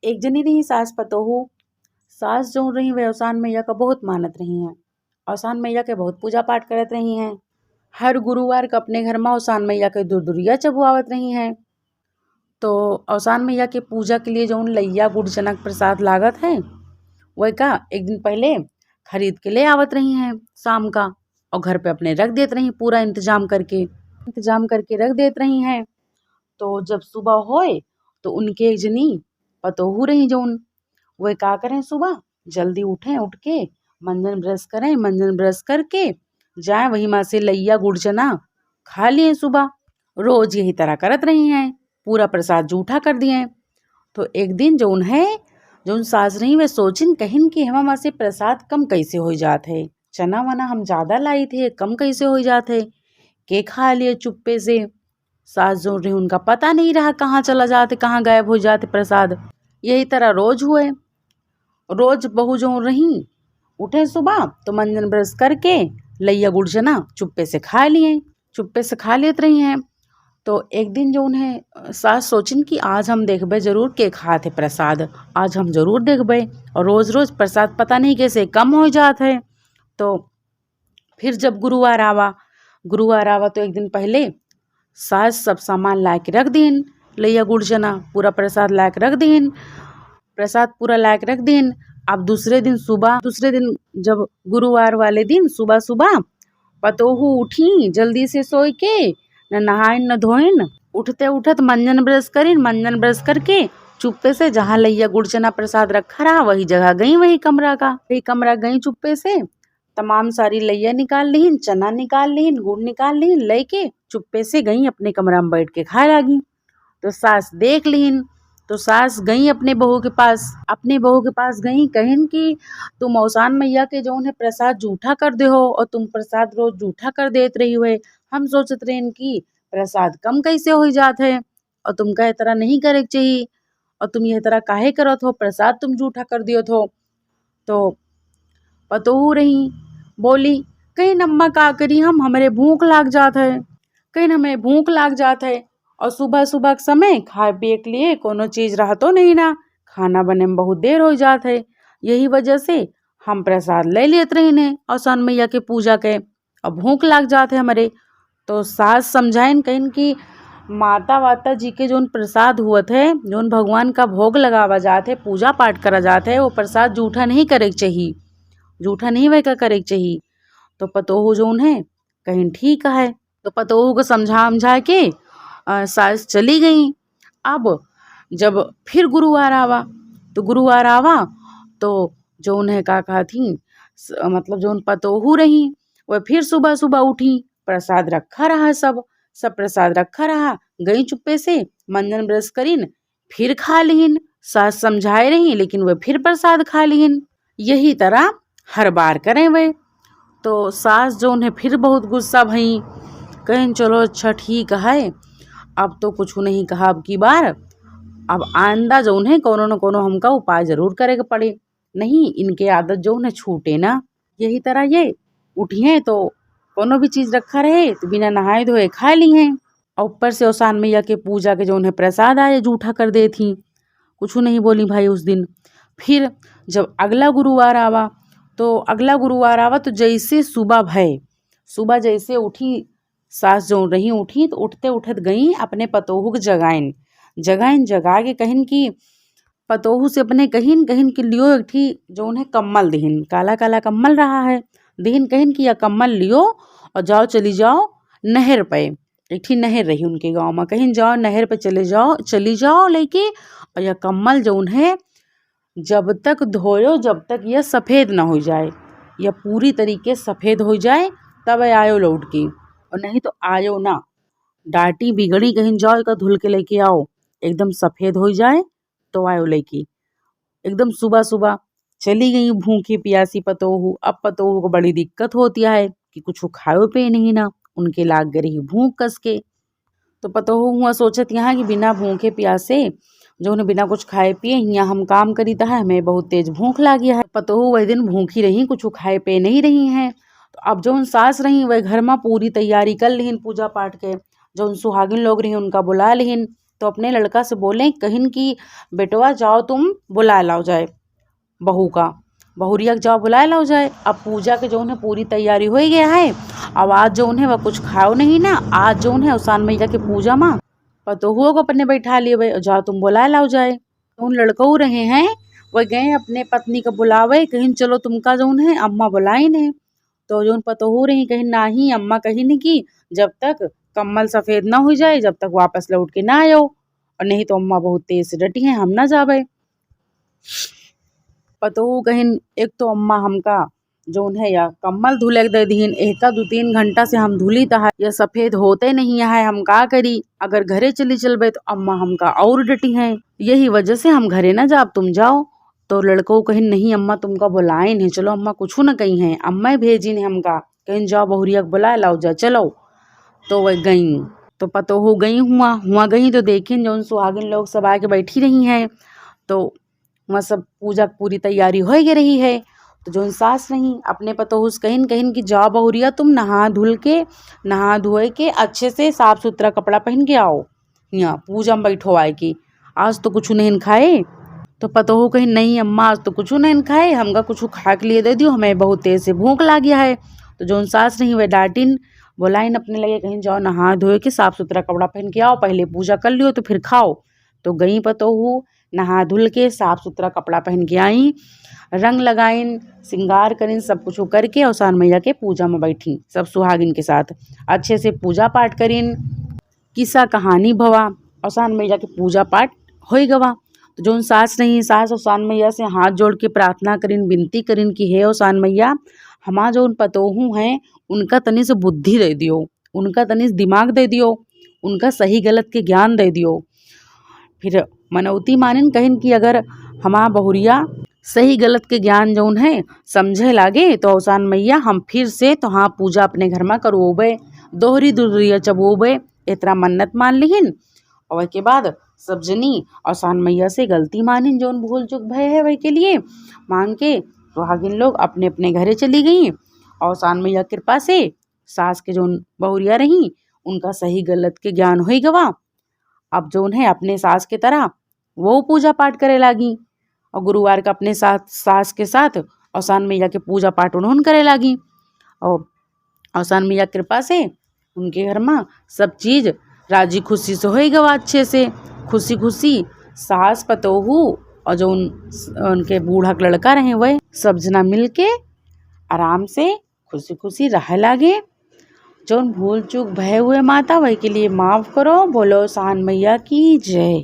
एक जनी रही सास पतोहू। सास जो रही वह औसान मैया का बहुत मानत रही हैं। औसान मैया के बहुत पूजा पाठ करत रही हैं। हर गुरुवार का अपने घर में औसान मैया के दुरदुरिया चबुआवत रही हैं। तो औसान मैया के पूजा के लिए जो लैया गुड़ चनक प्रसाद लागत है वह का एक दिन पहले खरीद के ले आवत रही हैं शाम का, और घर पे अपने रख देत रही पूरा इंतजाम करके रख देत रही हैं। तो जब सुबह होए तो उनके एक जनी पतोहू रही जौन वह का करें, सुबह जल्दी उठें, उठ के मंजन ब्रश करके जाए वही माँ से लैया गुड़ चना खा लिए। सुबह रोज यही तरह करत रही हैं, पूरा प्रसाद जूठा कर दिए। तो एक दिन जौन सास रही वे सोचिन कहिन कि हेमा माँ से प्रसाद कम कैसे हो जात है, चना वना हम ज्यादा लाई थे, कम कैसे हो जात है, के खा लिए चुप्पे से। सास जो रही उनका पता नहीं रहा कहाँ चला जाते, कहाँ गायब हो जाते प्रसाद। यही तरह रोज हुए। रोज बहू जो रही उठे सुबह तो मंजन ब्रश करके लैया गुड़ चना चुप्पे से खा लेत रही हैं। तो एक दिन जो उन्हें सास सोचिन कि आज हम देखबे जरूर के खाते प्रसाद, आज हम जरूर देखबे, और रोज रोज प्रसाद पता नहीं कैसे कम हो जात है। तो फिर जब गुरुवार आवा तो एक दिन पहले सास सब सामान ला के रख दीन, लैया गुड़ चना पूरा प्रसाद ला के रख दीन, अब दूसरे दिन जब गुरुवार वाले दिन सुबह सुबह पतोहू उठी जल्दी से सोई के, न नहाइन न धोइन, उठते उठत मंजन ब्रश करके चुप्पे से जहाँ लैया गुड़ चना प्रसाद रखा रहा वही जगह गई, वही कमरा गई चुप्पे से। तमाम सारी लैया निकाल लीन, चना निकाल लीन, गुड़ निकाल लीन, लेके चुप्पे से गई अपने कमरा में बैठ के खाए लगी। तो सास देख लीन, तो सास गई अपने बहू के पास गई, कहिन कि तुम औसान मैया के जो है प्रसाद जूठा कर दे हो, और तुम प्रसाद रोज जूठा कर देत रही हुए, हम सोचत रहे कि प्रसाद कम कैसे हो जात है, और तुम कहे तरह नहीं करे चाहिए, और तुम यह तरह काहे करत हो, प्रसाद तुम जूठा कर दियो हो। तो पतोहू रही बोली, कहीं नम्मा का करी, हमरे भूख लाग जात है, और सुबह सुबह के समय खाए पिए के लिए कोनो चीज रहा तो नहीं ना, खाना बने में बहुत देर हो जात है, यही वजह से हम प्रसाद ले लेत रही ने औसान मैया के पूजा के, और भूख लाग जात है हमारे। तो सास समझाइन कहिन कि माता वाता जी के जोन प्रसाद हुआ है, जोन भगवान का भोग लगावा जात है, पूजा पाठ करा जात है, वो प्रसाद जूठा नहीं करे चाहिए, जूठा नहीं वह का करे चाहिए। तो पतोहू जोन है कहिन ठीक है। तो पतोहू को समझा के सास चली गई। अब जब फिर गुरुवार आवा तो जो उन्हें का कहा थी, मतलब जो उन पतोहू रही वह फिर सुबह सुबह उठी, प्रसाद रखा रहा, सब प्रसाद रखा रहा, गई चुप्पे से मंजन ब्रश करीन, फिर खा लीन। सास समझाए रही लेकिन वह फिर प्रसाद खा लीन, यही तरह हर बार करें वे। तो सास जो उन्हें फिर बहुत गुस्सा भई, कहें चलो अच्छा ठीक है, अब तो कुछ नहीं कहा अब की बार, अब आइंदा जो उन्हें कोनो न कोनो हमका उपाय जरूर करेगा पड़े, नहीं इनके आदत जो उन्हें छूटे ना। यही तरह ये उठिए तो कोनो भी चीज रखा रहे तो बिना नहाए धोए खा ली हैं, और ऊपर से औसान मैया के पूजा के जो उन्हें प्रसाद आए जूठा कर दे थी, कुछ नहीं बोली भाई उस दिन। फिर जब अगला गुरुवार आवा तो जैसे सुबह जैसे उठी सास जो रही उठी तो उठते उठत गई अपने पतोहू के जगा के कहिन कि पतोहू से अपने कहिन कि लियो एक ठी जो उन्हें कम्मल दिहिन, काला काला कम्मल रहा है, दिहिन कहिन कि यह कम्मल लियो और चली जाओ नहर पे, एक ठी नहर रही उनके गांव में, कहिन जाओ नहर पे चली जाओ लेके, और यह कम्मल जो उन्हें जब तक धोयो जब तक यह सफ़ेद ना हो जाए, यह पूरी तरीके सफ़ेद हो जाए तब आयो लौट के, और नहीं तो आयो ना, डाटी बिगड़ी कहीं जाओ का धुल के लेके आओ, एकदम सफ़ेद हो जाए तो आयो लेके। एकदम सुबह सुबह चली गई भूखी प्यासी पतोहू। अब पतोहू को बड़ी दिक्कत होती है कि कुछ खाओ पे नहीं ना, उनके लाग गई भूख कस के। तो पतोहू हुआ सोचत यहाँ कि बिना भूखे प्यासे जो उन्हें बिना कुछ खाए पिए यहाँ हम काम करी था, हमें बहुत तेज भूख लागी है। पतोहू वह दिन भूखी रही, कुछ खाए पे नहीं रही हैं। तो अब जो सास रही वह घर में पूरी तैयारी कर लीन पूजा पाठ के, जो सुहागिन लोग रही उनका बुला लीन तो अपने लड़का से बोले कहिन कि बेटवा जाओ तुम बुला लाओ जाए बहू का, बहुरिया के जाओ बुलाए लाओ जाए। अब पूजा के जो है पूरी तैयारी हो ही गया है। अब आज जो है वह कुछ खाओ नहीं ना, आज जो है उसान मैया के पूजा माँ पतोहुओं को अपने बैठा लिए भाई जाओ तुम बुलाए लाओ जाए। उन लड़कों रहे हैं वह गए अपने पत्नी को बुलावे कहीं चलो तुमका जो है अम्मा बुलाई ने। तो जो पतोहू रही कहीं ना ही अम्मा कहीं नहीं की जब तक कम्मल सफेद ना हो जाए जब तक वापस लौट के ना आयो, और नहीं तो अम्मा बहुत तेज से डटी है हम ना जावे। पतोहू कहिन एक तो अम्मा हमका जोन है या कम्मल धुले दे दीन, एक 2-3 घंटा से हम धुली तहा या सफेद होते नहीं है, हम का करी, अगर घरे चली चलबे तो अम्मा हमका और डटी हैं, यही वजह से हम घरे ना जाब तुम जाओ। तो लड़को कहिन नहीं अम्मा तुमका बुलाए नहीं, चलो अम्मा कुछ न कही है, अम्मा भेजी ने हमका कहिन जाओ बहुरिया बुला लाओ जा चलो। तो वह गई तो पतोहू गई हुआ गई तो देखिन जो सुहागिन लोग सब आके बैठी रही हैं। तो वहाँ सब पूजा पूरी तैयारी हो ही रही है। तो जो सास नहीं अपने पतोहू से कहिन कि जाओ बहुरिया तुम नहा धोए के अच्छे से साफ सुथरा कपड़ा पहन के आओ, यहाँ पूजा में बैठो आए की आज तो कुछ नहीं खाए। तो पतोहू कहीं नहीं अम्मा आज तो कुछ नहीं खाए, हमका कुछ खा के लिए दे दियो, हमें बहुत तेज से भूख लग गया है। तो जो सास नहीं वह डांटिन बोलाइन अपने लगे कहीं जाओ नहा धोए के साफ सुथरा कपड़ा पहन के आओ, पहले पूजा कर लियो तो फिर खाओ। तो गई पतोहू नहा धुल के साफ सुथरा कपड़ा पहन के आई, रंग लगाइन श्रृंगार करिन सब कुछ करके औसान मैया के पूजा में बैठी सब सुहागिन के साथ अच्छे से पूजा पाठ करिन, किस्सा कहानी भवा औसान मैया के पूजा पाठ हो गवा। तो जो सास नहीं सास औसान मैया से हाथ जोड़ के प्रार्थना करिन विनती करिन कि हे औसान मैया हमारा जो पतोहू हैं उनका तनी से बुद्धि दे दियो, उनका तनी से दिमाग दे दियो, उनका सही गलत के ज्ञान दे दियो। फिर मनौती मानिन कहिन कि अगर हमारा बहुरिया सही गलत के ज्ञान जौन है समझे लागे तो औसान मैया हम फिर से तो हाँ पूजा अपने घर में करवोबे, दोहरी दुहरिया चबोबे, इतना मन्नत मान लिहिन। और के बाद सब जनी औसान मैया से गलती मानिन जौन भूल चुक भय है वही के लिए मांग के सुहागिन लोग अपने अपने घरे चली गई। औसान मैया कृपा से सास के जौन बहुरिया रही उनका सही गलत के ज्ञान हो गवा। अब जौन है अपने सास के तरह वो पूजा पाठ करे लागी और गुरुवार का अपने साथ सास के साथ औसान मैया के पूजा पाठ उन्होंने करे लागी। और औसान मैया कृपा से उनके घर में सब चीज़ राजी खुशी से हो गवा, अच्छे से खुशी खुशी सास पतोहू और जो उनके बूढ़ा लड़का रहे वह सब जना मिल के आराम से खुशी खुशी रह लागे। जो भूल चूक भय हुए माता वही के लिए माफ़ करो, बोलो औसान मैया की जय।